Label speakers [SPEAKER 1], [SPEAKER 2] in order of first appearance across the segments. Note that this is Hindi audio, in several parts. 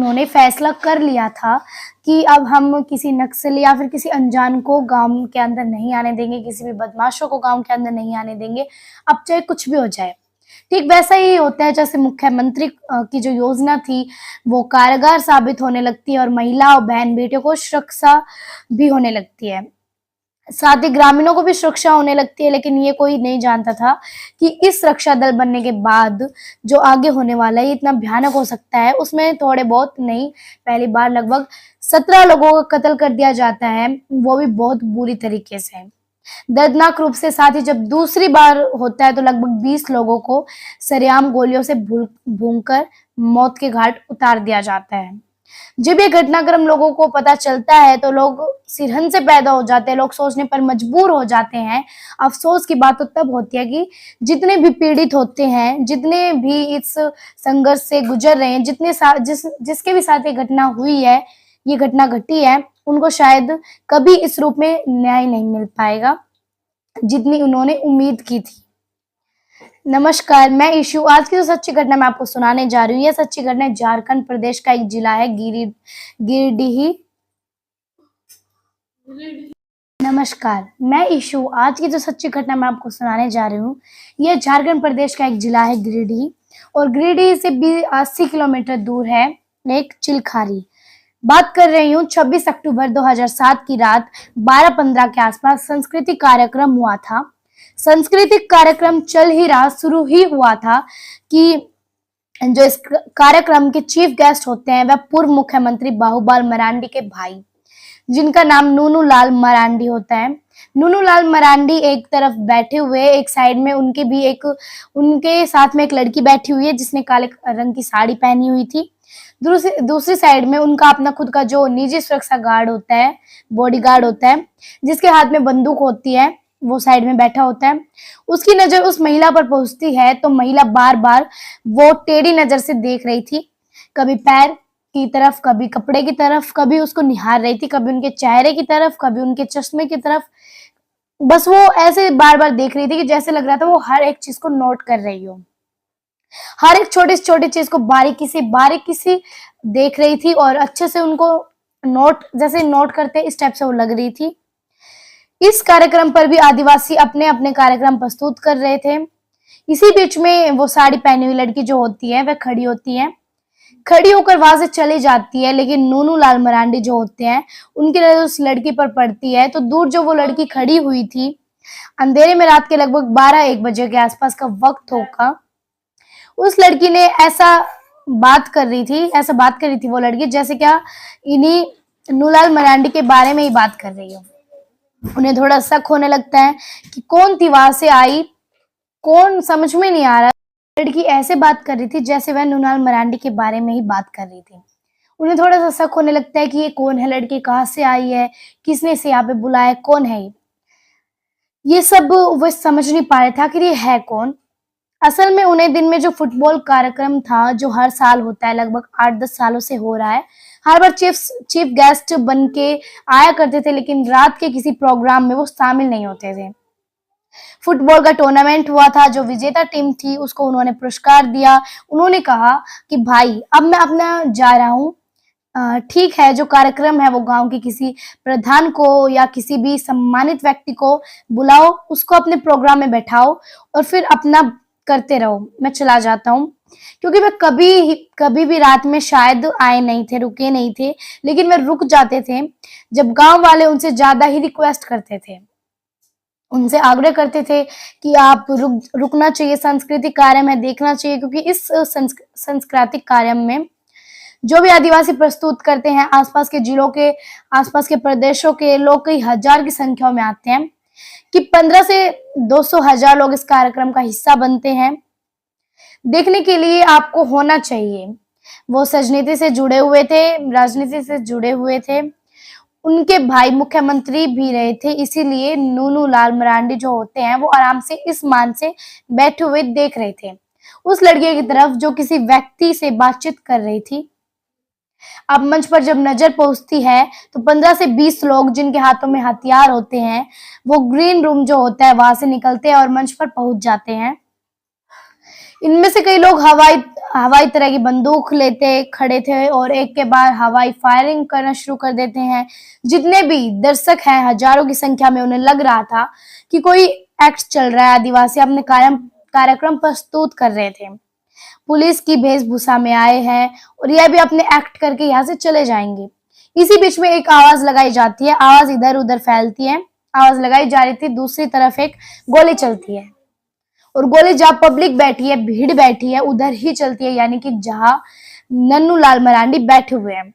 [SPEAKER 1] उन्होंने फैसला कर लिया था कि अब हम किसी नक्सली या फिर किसी अनजान को गांव के अंदर नहीं आने देंगे, किसी भी बदमाशों को गांव के अंदर नहीं आने देंगे, अब चाहे कुछ भी हो जाए। ठीक वैसा ही होता है जैसे मुख्यमंत्री की जो योजना थी वो कारगर साबित होने लगती है और महिला और बहन बेटियों को सुरक्षा भी होने लगती है, साथ ही ग्रामीणों को भी सुरक्षा होने लगती है। लेकिन ये कोई नहीं जानता था कि इस रक्षा दल बनने के बाद जो आगे होने वाला है ये इतना भयानक हो सकता है। उसमें थोड़े बहुत नहीं, पहली बार लगभग 17 लोगों का कत्ल कर दिया जाता है, वो भी बहुत बुरी तरीके से, दर्दनाक रूप से। साथ ही जब दूसरी बार होता है तो लगभग 20 लोगों को सरेआम गोलियों से भूनकर मौत के घाट उतार दिया जाता है। जब ये घटनाक्रम लोगों को पता चलता है तो लोग सिरहन से पैदा हो जाते हैं, लोग सोचने पर मजबूर हो जाते हैं। अफसोस की बात तो तब होती है कि जितने भी पीड़ित होते हैं, जितने भी इस संघर्ष से गुजर रहे हैं, जिसके भी साथ ये घटना हुई है, ये घटना घटी है, उनको शायद कभी इस रूप में न्याय नहीं मिल पाएगा जितनी उन्होंने उम्मीद की थी। नमस्कार, मैं ईशु। आज की जो सच्ची घटना मैं आपको सुनाने जा रही हूँ, यह सच्ची घटना झारखंड प्रदेश का एक जिला है गिरिडीह। नमस्कार, मैं ईशु। आज की जो सच्ची घटना मैं आपको सुनाने जा रही हूँ, यह झारखंड प्रदेश का एक जिला है गिरिडीह, और गिरिडीह से भी 80 किलोमीटर दूर है एक चिलखारी। बात कर रही हूँ 26 अक्टूबर 2007 की रात 12:15 के आसपास सांस्कृतिक कार्यक्रम हुआ था। सांस्कृतिक कार्यक्रम चल ही रहा, शुरू ही हुआ था कि जो इस कार्यक्रम के चीफ गेस्ट होते हैं वह पूर्व मुख्यमंत्री बाबूलाल मरांडी के भाई, जिनका नाम नूनू लाल मरांडी होता है। नूनू लाल मरांडी एक तरफ बैठे हुए, एक साइड में उनके साथ में एक लड़की बैठी हुई है जिसने काले रंग की साड़ी पहनी हुई थी। दूसरी साइड में उनका अपना खुद का जो निजी सुरक्षा गार्ड होता है, बॉडी गार्ड होता है, जिसके हाथ में बंदूक होती है, वो साइड में बैठा होता है। उसकी नजर उस महिला पर पहुंचती है तो महिला बार बार वो टेढ़ी नजर से देख रही थी, कभी पैर की तरफ, कभी कपड़े की तरफ, कभी उसको निहार रही थी, कभी उनके चेहरे की तरफ, कभी उनके चश्मे की तरफ। बस वो ऐसे बार बार देख रही थी कि जैसे लग रहा था वो हर एक चीज को नोट कर रही हो, हर एक छोटी से छोटी चीज को बारीकी से देख रही थी और अच्छे से उनको जैसे नोट करते इस टाइप से वो लग रही थी। इस कार्यक्रम पर भी आदिवासी अपने अपने कार्यक्रम प्रस्तुत कर रहे थे। इसी बीच में वो साड़ी पहनी हुई लड़की जो होती है वह खड़ी होती है, खड़ी होकर वहां से चली जाती है। लेकिन नूनू लाल मरांडी जो होते हैं उनकी नजर उस लड़की पर पड़ती है तो दूर जो वो लड़की खड़ी हुई थी, अंधेरे में रात के लगभग 12-1 बजे के आसपास का वक्त होगा, उस लड़की ने ऐसा बात कर रही थी वो लड़की जैसे क्या इन्हीं नूनूलाल मरांडी के बारे में ही बात कर रही हो। उन्हें थोड़ा शक होने लगता है कि कौन थी वहां से आई, कौन, समझ में नहीं आ रहा। लड़की ऐसे बात कर रही थी जैसे वह नूनूलाल मरांडी के बारे में ही बात कर रही थी। उन्हें थोड़ा सा शक होने लगता है कि ये कौन है लड़की, कहाँ से आई है, किसने इसे यहाँ पे बुलाया, कौन है ये सब वो समझ नहीं पा रहे थे आखिर ये है कौन। असल में उन्हें दिन में जो फुटबॉल कार्यक्रम था जो हर साल होता है, लगभग 8-10 सालों से हो रहा है, हर बार चीफ गेस्ट बन के आया करते थे, लेकिन रात के किसी प्रोग्राम में वो शामिल नहीं होते थे। फुटबॉल का टूर्नामेंट हुआ था, जो विजेता टीम थी उसको उन्होंने पुरस्कार दिया। उन्होंने कहा कि भाई अब मैं अपना जा रहा हूँ, ठीक है, जो कार्यक्रम है वो गांव के किसी प्रधान को या किसी भी सम्मानित व्यक्ति को बुलाओ, उसको अपने प्रोग्राम में बैठाओ और फिर अपना करते रहो, मैं चला जाता हूँ। क्योंकि वे कभी भी रात में शायद आए नहीं थे, रुके नहीं थे, लेकिन वे रुक जाते थे जब गांव वाले उनसे ज्यादा ही रिक्वेस्ट करते थे, उनसे आग्रह करते थे कि आप रुकना चाहिए, सांस्कृतिक कार्य में देखना चाहिए। क्योंकि इस सांस्कृतिक कार्य में जो भी आदिवासी प्रस्तुत करते हैं, आसपास के जिलों के, आसपास के प्रदेशों के लोग कई हजार की संख्या में आते हैं, कि 15 से 200 हजार लोग इस कार्यक्रम का हिस्सा बनते हैं। देखने के लिए आपको होना चाहिए। वो राजनीति से जुड़े हुए थे, उनके भाई मुख्यमंत्री भी रहे थे, इसीलिए नूनू लाल मरांडी जो होते हैं वो आराम से इस मान से बैठे हुए देख रहे थे उस लड़की की तरफ जो किसी व्यक्ति से बातचीत कर रही थी। अब मंच पर जब नजर पहुंचती है तो 15 से 20 लोग जिनके हाथों में हथियार होते हैं वो ग्रीन रूम जो होता है वहां से निकलते हैं और मंच पर पहुंच जाते हैं। इनमें से कई लोग हवाई हवाई तरह की बंदूक लेते खड़े थे और एक के बाद हवाई फायरिंग करना शुरू कर देते हैं। जितने भी दर्शक हैं हजारों की संख्या में, उन्हें लग रहा था कि कोई एक्ट चल रहा है। आदिवासी अपने कार्यक्रम प्रस्तुत कर रहे थे, पुलिस की वेशभूषा में आए हैं और यह भी अपने एक्ट करके यहाँ से चले जाएंगे। इसी बीच में एक आवाज लगाई जाती है, आवाज इधर उधर फैलती है। आवाज लगाई जा रही थी, दूसरी तरफ एक गोली चलती है और गोली जहां पब्लिक बैठी है, भीड़ बैठी है, उधर ही चलती है, यानी कि जहां नन्नू लाल मरांडी बैठे हुए हैं।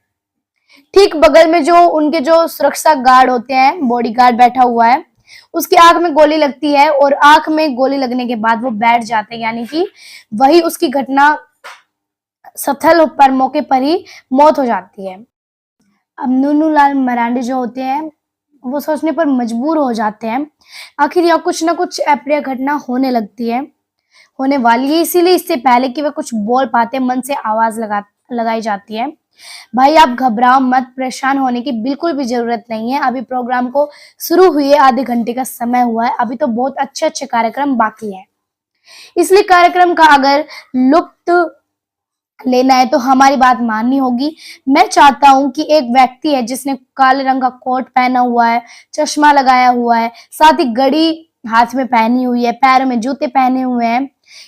[SPEAKER 1] ठीक बगल में जो उनके जो सुरक्षा गार्ड होते हैं, बॉडी गार्ड बैठा हुआ है, उसकी आंख में गोली लगती है और आंख में गोली लगने के बाद वो बैठ जाते हैं, यानी कि वही उसकी घटना स्थल पर मौके पर ही मौत हो जाती है। अब नन्नू लाल मरांडी जो होते हैं वो सोचने पर मजबूर हो जाते हैं, आखिर यह कुछ ना कुछ अप्रिय घटना होने लगती है, होने वाली है। इसीलिए इससे पहले कि वे कुछ बोल पाते, मन से आवाज लगाई जाती है, भाई आप घबराओ मत, परेशान होने की बिल्कुल भी जरूरत नहीं है। अभी प्रोग्राम को शुरू हुए आधे घंटे का समय हुआ है, अभी तो बहुत अच्छे अच्छे कार्यक्रम बाकी है। इसलिए कार्यक्रम का अगर लुप्त लेना है तो हमारी बात माननी होगी। मैं चाहता हूं कि एक व्यक्ति है जिसने काले रंग का कोट पहना हुआ है, चश्मा लगाया हुआ है, साथ ही घड़ी हाथ में पहनी हुई है, पैरों में जूते पहने हुए हैं,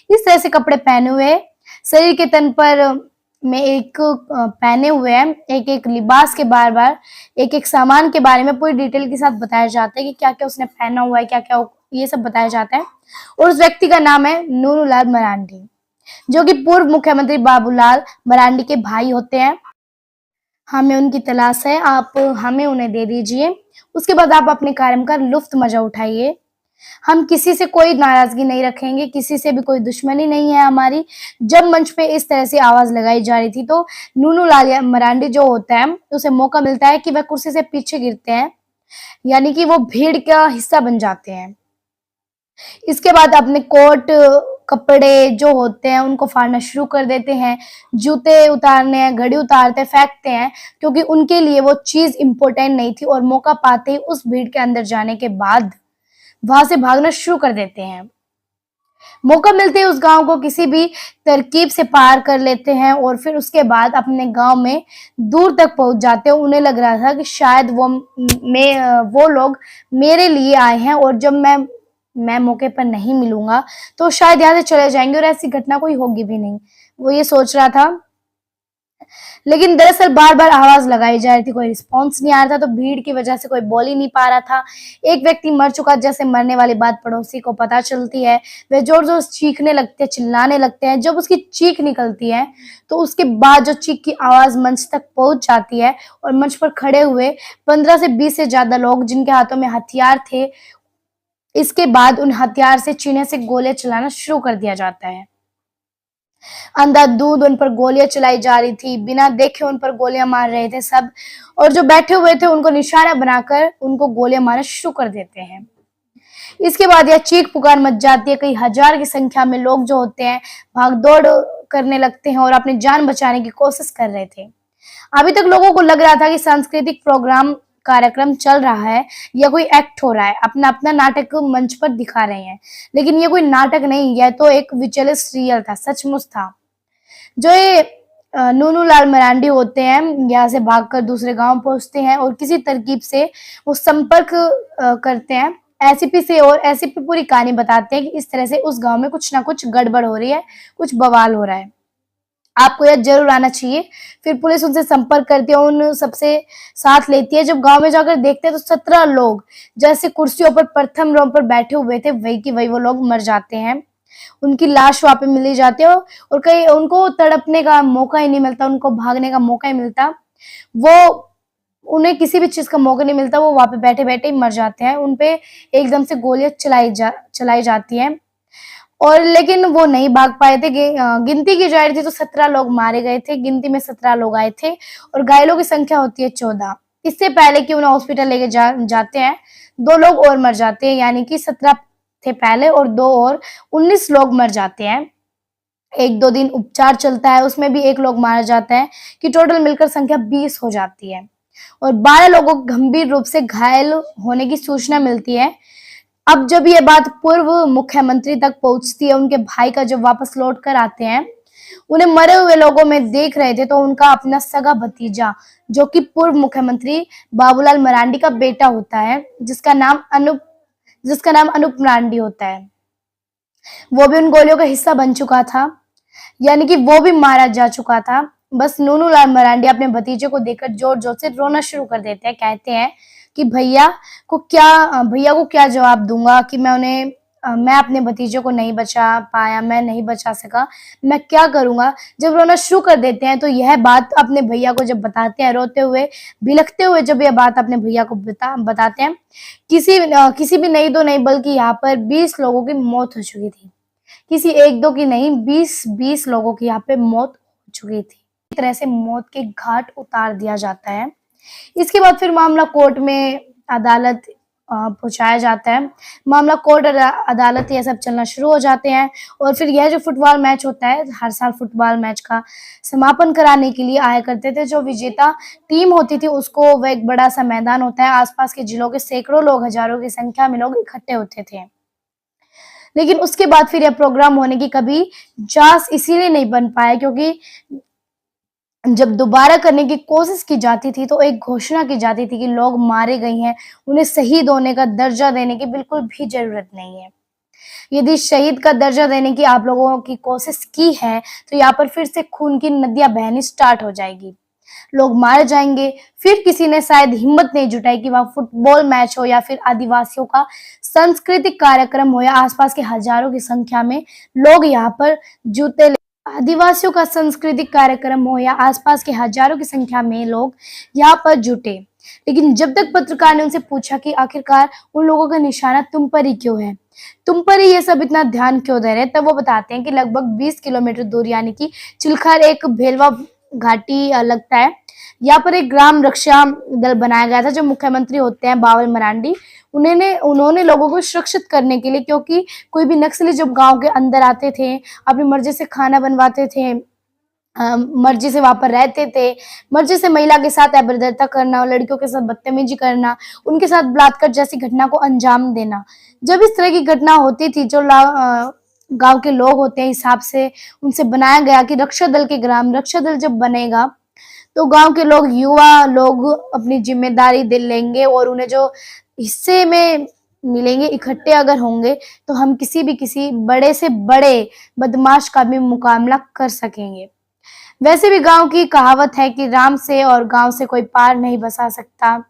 [SPEAKER 1] इस तरह से कपड़े पहने हुए, शरीर के तन पर में एक पहने हुए हैं, एक एक लिबास के बार बार एक एक सामान के बारे में पूरी डिटेल के साथ बताया जाता है कि क्या क्या उसने पहना हुआ है, क्या क्या ये सब बताया जाता है। और उस व्यक्ति का नाम है नन्नू लाल मरांडी, जो कि पूर्व मुख्यमंत्री बाबूलाल मरांडी के भाई होते हैं। हमें उनकी तलाश है, आप हमें उन्हें दे दीजिए, उसके बाद आप अपने कार्यक्रम का लुफ्त मजा उठाइए। हम किसी से कोई नाराजगी नहीं रखेंगे, किसी से भी कोई दुश्मनी नहीं है हमारी। जब मंच पे इस तरह से आवाज लगाई जा रही थी तो नन्नू लाल मरांडी जो होता है उसे मौका मिलता है कि वह कुर्सी से पीछे गिरते हैं, यानी कि वो भीड़ का हिस्सा बन जाते हैं। इसके बाद अपने कोट कपड़े जो होते हैं उनको फाड़ना शुरू कर देते हैं, जूते उतारने हैं, घड़ी उतारते फेंकते हैं, क्योंकि उनके लिए वो चीज इंपॉर्टेंट नहीं थी और मौका पाते ही उस भीड़ के अंदर जाने के बाद वहां से भागना शुरू कर देते हैं। मौका मिलते ही उस गांव को किसी भी तरकीब से पार कर लेते हैं और फिर उसके बाद अपने गांव में दूर तक पहुंच जाते हैं। उन्हें लग रहा था कि शायद वो लोग मेरे लिए आए हैं और जब मैं मौके पर नहीं मिलूंगा तो शायद यहाँ से चले जाएंगे और ऐसी घटना कोई होगी भी नहीं, वो ये सोच रहा था। लेकिन दरअसल बार बार आवाज लगाई जा रही थी, कोई रिस्पॉन्स नहीं आ रहा था, तो भीड़ की वजह से कोई बोल ही नहीं पा रहा था। एक व्यक्ति मर चुका, जैसे मरने वाली बात पड़ोसी को पता चलती है, वे जोर जोर चीखने लगते हैं, चिल्लाने लगते हैं। जब उसकी चीख निकलती है तो उसके बाद जो चीख की आवाज मंच तक पहुंच जाती है और मंच पर खड़े हुए 15 से 20 से ज्यादा लोग जिनके हाथों में हथियार थे, इसके बाद उन हथियार से चीने से गोलियां चलाना शुरू कर दिया जाता है। अंधाधुंध उन पर गोलियां चलाई जा रही थी, बिना देखे उन पर गोलियां मार रहे थे सब, और जो बैठे हुए थे उनको निशाना बनाकर उनको गोलियां मारना शुरू कर देते हैं। इसके बाद यह चीख पुकार मच जाती है, कई हजार की संख्या में लोग जो होते हैं भाग दौड़ करने लगते हैं और अपनी जान बचाने की कोशिश कर रहे थे। अभी तक लोगों को लग रहा था कि सांस्कृतिक प्रोग्राम कार्यक्रम चल रहा है या कोई एक्ट हो रहा है, अपना अपना नाटक मंच पर दिखा रहे हैं, लेकिन ये कोई नाटक नहीं, यह तो एक विचलित सीरियल था, सचमुच था। जो ये नन्नू लाल मरांडी होते हैं यहाँ से भागकर दूसरे गांव पहुंचते हैं और किसी तरकीब से वो संपर्क करते हैं एसीपी से, और एसीपी पूरी कहानी बताते हैं कि इस तरह से उस गांव में कुछ ना कुछ गड़बड़ हो रही है, कुछ बवाल हो रहा है, आपको यह जरूर आना चाहिए। फिर पुलिस उनसे संपर्क करती है, उन सबसे साथ लेती है। जब गांव में जाकर देखते हैं तो 17 लोग जैसे कुर्सियों पर प्रथम रो पर बैठे हुए थे वही की वही वो लोग मर जाते हैं। उनकी लाश वहां पे मिली जाती है और कहीं उनको तड़पने का मौका ही नहीं मिलता, उनको भागने का मौका ही मिलता, वो उन्हें किसी भी चीज का मौका नहीं मिलता, वो वहां पे बैठे बैठे ही मर जाते हैं। उनपे एकदम से गोलियां चलाई जाती हैं और लेकिन वो नहीं भाग पाए थे। गिनती की जा रही थी तो 17 लोग मारे गए थे, गिनती में 17 लोग आए थे और घायलों की संख्या होती है 14। इससे पहले कि उन्हें हॉस्पिटल लेके जाते हैं 2 लोग और मर जाते हैं, यानी कि 17 थे पहले और 2 और 19 लोग मर जाते हैं। 1-2 दिन उपचार चलता है, उसमें भी 1 लोग मारा जाता है कि टोटल मिलकर संख्या 20 हो जाती है और 12 लोगों को गंभीर रूप से घायल होने की सूचना मिलती है। अब जब ये बात पूर्व मुख्यमंत्री तक पहुंचती है, उनके भाई का जब वापस लौट कर आते हैं, उन्हें मरे हुए लोगों में देख रहे थे, तो उनका अपना सगा भतीजा जो कि पूर्व मुख्यमंत्री बाबूलाल मरांडी का बेटा होता है, जिसका नाम अनूप मरांडी होता है, वो भी उन गोलियों का हिस्सा बन चुका था, यानी कि वो भी मारा जा चुका था। बस नूनू लाल मरांडी अपने भतीजे को देखकर जोर जोर से रोना शुरू कर देते हैं। कहते हैं कि भैया को क्या जवाब दूंगा कि मैं अपने भतीजे को नहीं बचा पाया, मैं नहीं बचा सका, मैं क्या करूंगा। जब रोना शुरू कर देते हैं तो यह बात अपने भैया को जब बताते हैं, रोते हुए बिलखते हुए जब यह बात अपने भैया को बताते हैं, किसी भी नहीं, दो नहीं, बल्कि यहाँ पर 20 लोगों की मौत हो चुकी थी। किसी एक दो की नहीं, 20 लोगों की यहाँ पे मौत हो चुकी थी। इस तरह से मौत के घाट उतार दिया जाता है। इसके बाद फिर मामला कोर्ट में अदालत पहुंचाया जाता है। मामला कोर्ट अदालत ये सब चलना शुरू हो जाते हैं। और फिर यह जो फुटबॉल मैच होता है, हर साल फुटबॉल मैच का समापन कराने के लिए आया करते थे। जो विजेता टीम होती थी उसको वह एक बड़ा सा मैदान होता है, आसपास के जिलों के सैकड़ों लोग, हजारों की संख्या में लोग इकट्ठे होते थे। लेकिन उसके बाद फिर यह प्रोग्राम होने की कभी जांच इसीलिए नहीं बन पाया क्योंकि जब दोबारा करने की कोशिश की जाती थी तो एक घोषणा की जाती थी कि लोग मारे गए हैं, उन्हें शहीद होने का दर्जा देने की बिल्कुल भी जरूरत नहीं है। यदि शहीद का दर्जा देने की आप लोगों की कोशिश की है तो यहाँ पर फिर से खून की नदियां बहनी स्टार्ट हो जाएगी, लोग मारे जाएंगे। फिर किसी ने शायद हिम्मत नहीं जुटाई कि वहां फुटबॉल मैच हो या फिर आदिवासियों का सांस्कृतिक कार्यक्रम हो या आसपास के हजारों की संख्या में लोग यहाँ पर जूते आदिवासियों का सांस्कृतिक कार्यक्रम हो या आसपास के हजारों की संख्या में लोग यहाँ पर जुटे। लेकिन जब तक पत्रकार ने उनसे पूछा कि आखिरकार उन लोगों का निशाना तुम पर ही क्यों है, तुम पर ही ये सब इतना ध्यान क्यों दे रहे, तब वो बताते हैं कि लगभग 20 किलोमीटर दूर यानी कि चिलखर एक भेलवा घाटी लगता है, यहाँ पर एक ग्राम रक्षा दल बनाया गया था। जो मुख्यमंत्री होते हैं बाबूलाल मरांडी, उन्होंने लोगों को सुरक्षित करने के लिए, क्योंकि कोई भी नक्सली जब गांव के अंदर आते थे, अपनी मर्जी से खाना बनवाते थे, मर्जी से वहां पर रहते थे, मर्जी से महिला के साथ अभद्रता करना, लड़कियों के साथ बदतमीजी करना, उनके साथ बलात्कार जैसी घटना को अंजाम देना। जब इस तरह की घटना होती थी, जो गांव के लोग होते हैं हिसाब से उनसे बनाया गया कि रक्षा दल के ग्राम रक्षा दल जब बनेगा तो गांव के लोग, युवा लोग अपनी जिम्मेदारी लेंगे और उन्हें जो हिस्से में मिलेंगे, इकट्ठे अगर होंगे तो हम किसी बड़े से बड़े बदमाश का भी मुकाबला कर सकेंगे। वैसे भी गांव की कहावत है कि राम से और गांव से कोई पार नहीं बसा सकता,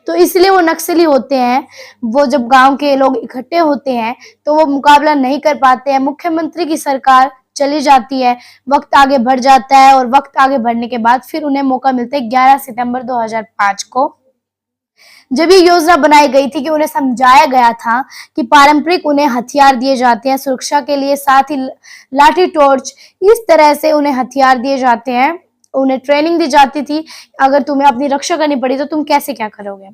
[SPEAKER 1] तो इसलिए वो नक्सली होते हैं। वो जब गांव के लोग इकट्ठे होते हैं तो वो मुकाबला नहीं कर पाते हैं। मुख्यमंत्री की सरकार चली जाती है, वक्त आगे बढ़ जाता है और वक्त आगे बढ़ने के बाद फिर उन्हें मौका मिलता है 11 सितंबर 2005 को, जब ये योजना बनाई गई थी कि उन्हें समझाया गया था कि पारंपरिक उन्हें हथियार दिए जाते हैं सुरक्षा के लिए, साथ ही लाठी टॉर्च, इस तरह से उन्हें हथियार दिए जाते हैं, उन्हें ट्रेनिंग दी जाती थी, अगर तुम्हें अपनी रक्षा करनी पड़ी तो तुम कैसे क्या करोगे।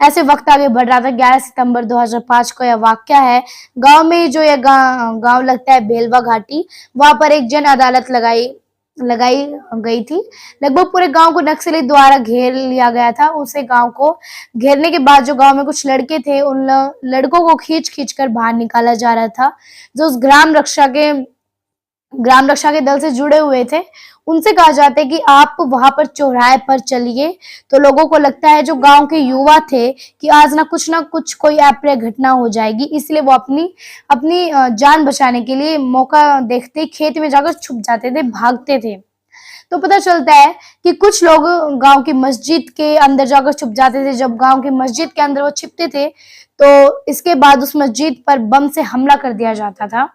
[SPEAKER 1] ऐसे वक्त आगे बढ़ रहा था। 11 सितंबर 2005 को यह वाकया है। गांव में ही जो यह गांव लगता है बेलवा घाटी, वहां पर एक जन अदालत लगाई गई थी। लगभग पूरे गांव को नक्सली द्वारा घेर लिया गया था। उसे गांव को घेरने के बाद जो गांव में कुछ लड़के थे, उन लड़कों को खींच कर बाहर निकाला जा रहा था, जो उस ग्राम रक्षा के दल से जुड़े हुए थे। उनसे कहा जाता है कि आप वहां पर चौराहे पर चलिए। तो लोगों को लगता है, जो गांव के युवा थे, कि आज ना कुछ कोई अप्रिय घटना हो जाएगी, इसलिए वो अपनी जान बचाने के लिए मौका देखते ही खेत में जाकर छुप जाते थे, भागते थे। तो पता चलता है कि कुछ लोग गांव की मस्जिद के अंदर जाकर छुप जाते थे। जब गांव की मस्जिद के अंदर वो छिपते थे तो इसके बाद उस मस्जिद पर बम से हमला कर दिया जाता था।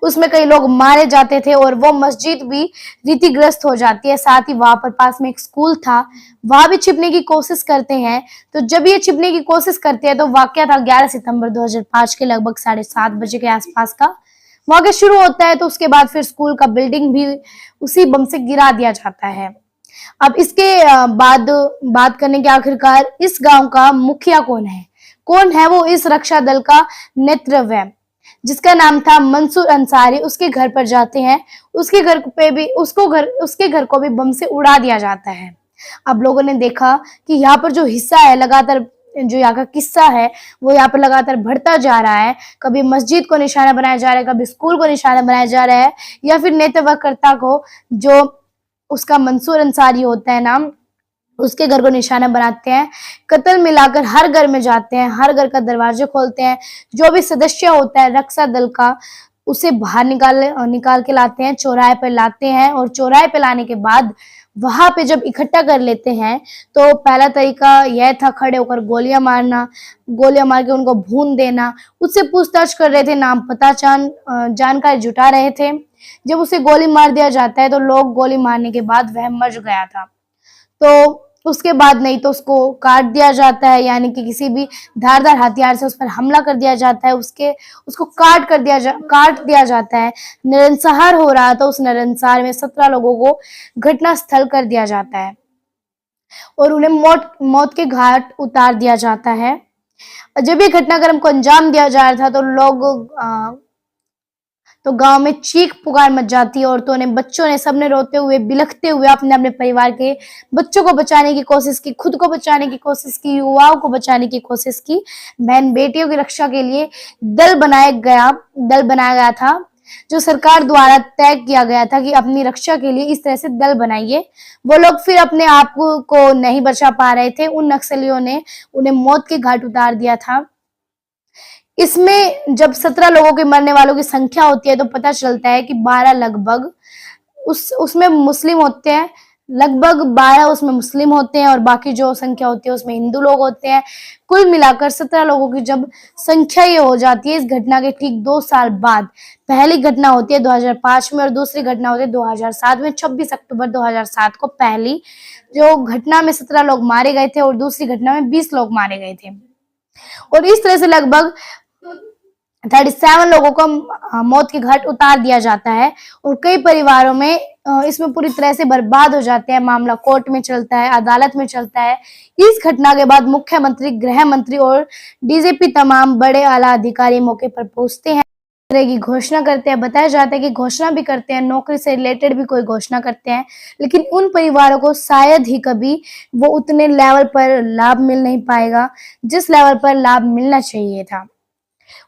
[SPEAKER 1] उसमें कई लोग मारे जाते थे और वो मस्जिद भी रीतिग्रस्त हो जाती है। साथ ही वहां पर पास में एक स्कूल था, वहां भी छिपने की कोशिश करते हैं। तो जब ये छिपने की कोशिश करते हैं तो वाकया था 11 सितंबर 2005 के लगभग 7:30 बजे के आसपास का वाकया शुरू होता है। तो उसके बाद फिर स्कूल का बिल्डिंग भी उसी बम से गिरा दिया जाता है। अब इसके बाद बात करने के आखिरकार इस गांव का मुखिया कौन है वो इस रक्षा दल का नेतृत्व है, जिसका नाम था मंसूर अंसारी। उसके घर पर जाते हैं, उसके घर को भी बम से उड़ा दिया जाता है। अब लोगों ने देखा कि यहाँ पर जो हिस्सा है लगातार जो यहाँ का किस्सा है वो यहाँ पर लगातार बढ़ता जा रहा है। कभी मस्जिद को निशाना बनाया जा रहा है, कभी स्कूल को निशाना बनाया जा रहा है, या फिर नेतवकर्ता को, जो उसका मंसूर अंसारी होता है नाम, उसके घर को निशाना बनाते हैं। कत्ल मिलाकर हर घर में जाते हैं, हर घर का दरवाजे खोलते हैं। जो भी सदस्य होता है रक्षा दल का, उसे बाहर निकाल के लाते हैं, चौराहे पर लाते हैं, और चौराहे पे लाने के बाद वहां पे जब इकट्ठा कर लेते हैं तो पहला तरीका यह था खड़े होकर गोलियां मारना, गोलियां मार के उनको भून देना। उससे पूछताछ कर रहे थे, नाम पता जानकारी जुटा रहे थे। जब उसे गोली मार दिया जाता है तो लोग गोली मारने के बाद वह मर गया था, तो उसके बाद नहीं तो उसको काट दिया जाता है, यानी कि किसी भी धारदार हथियार से उस पर हमला कर दिया जाता है, उसको काट दिया जाता है। नरसंहार हो रहा था, उस नरसंहार में 17 लोगों को घटना स्थल कर दिया जाता है और उन्हें मौत के घाट उतार दिया जाता है। जब ये घटनाक्रम को अंजाम दिया जा रहा था तो गांव में चीख पुकार मच जाती है। औरतों ने, बच्चों ने, सबने रोते हुए, बिलखते हुए अपने अपने परिवार के बच्चों को बचाने की कोशिश की, खुद को बचाने की कोशिश की, युवाओं को बचाने की कोशिश की। बहन बेटियों की रक्षा के लिए दल बनाया गया था, जो सरकार द्वारा तय किया गया था कि अपनी रक्षा के लिए इस तरह से दल बनाइए। वो लोग फिर अपने आप को नहीं बचा पा रहे थे, उन नक्सलियों ने उन्हें मौत के घाट उतार दिया था। इसमें जब 17 लोगों के मरने वालों की संख्या होती है तो पता चलता है कि 12 लगभग उसमें मुस्लिम होते हैं, लगभग 12 उसमें मुस्लिम होते हैं और बाकी जो संख्या होती है उसमें हिंदू लोग होते हैं। कुल मिलाकर 17 लोगों की जब संख्या ये हो जाती है, इस घटना के ठीक 2 साल बाद पहली घटना होती है 2005 में और दूसरी घटना होती है 2007 में। 26 अक्टूबर 2007 को पहली जो घटना में 17 लोग मारे गए थे और दूसरी घटना में 20 लोग मारे गए थे, और इस तरह से लगभग 37 लोगों को मौत के घाट उतार दिया जाता है। और कई परिवारों में इसमें पूरी तरह से बर्बाद हो जाते हैं। मामला कोर्ट में चलता है, अदालत में चलता है। इस घटना के बाद मुख्यमंत्री, गृह मंत्री और डीजीपी तमाम बड़े आला अधिकारी मौके पर पहुंचते हैं, तरह की घोषणा करते हैं। बताया जाता है कि घोषणा भी करते हैं, नौकरी से रिलेटेड भी कोई घोषणा करते हैं, लेकिन उन परिवारों को शायद ही कभी वो उतने लेवल पर लाभ मिल नहीं पाएगा जिस लेवल पर लाभ मिलना चाहिए था।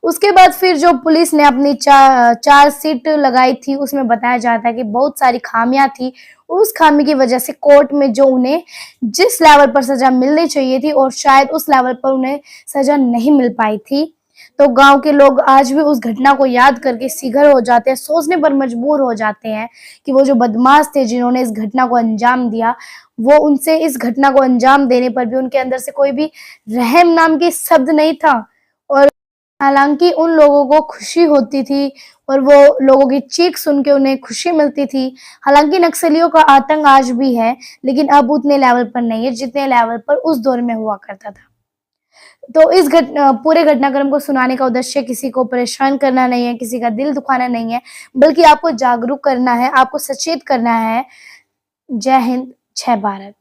[SPEAKER 1] उसके बाद फिर जो पुलिस ने अपनी चार्जशीट लगाई थी, उसमें बताया जाता है कि बहुत सारी खामियां थी। उस खामी की वजह से कोर्ट में जो उन्हें जिस लेवल पर सजा मिलनी चाहिए थी और शायद उस लेवल पर उन्हें सजा नहीं मिल पाई थी। तो गांव के लोग आज भी उस घटना को याद करके सिहर हो जाते हैं, सोचने पर मजबूर हो जाते हैं कि वो जो बदमाश थे जिन्होंने इस घटना को अंजाम दिया, वो उनसे इस घटना को अंजाम देने पर भी उनके अंदर से कोई भी रहम नाम के शब्द नहीं था। और हालांकि उन लोगों को खुशी होती थी और वो लोगों की चीख सुन के उन्हें खुशी मिलती थी। हालांकि नक्सलियों का आतंक आज भी है, लेकिन अब उतने लेवल पर नहीं है जितने लेवल पर उस दौर में हुआ करता था। तो इस पूरे घटनाक्रम को सुनाने का उद्देश्य किसी को परेशान करना नहीं है, किसी का दिल दुखाना नहीं है, बल्कि आपको जागरूक करना है, आपको सचेत करना है। जय हिंद, जय भारत।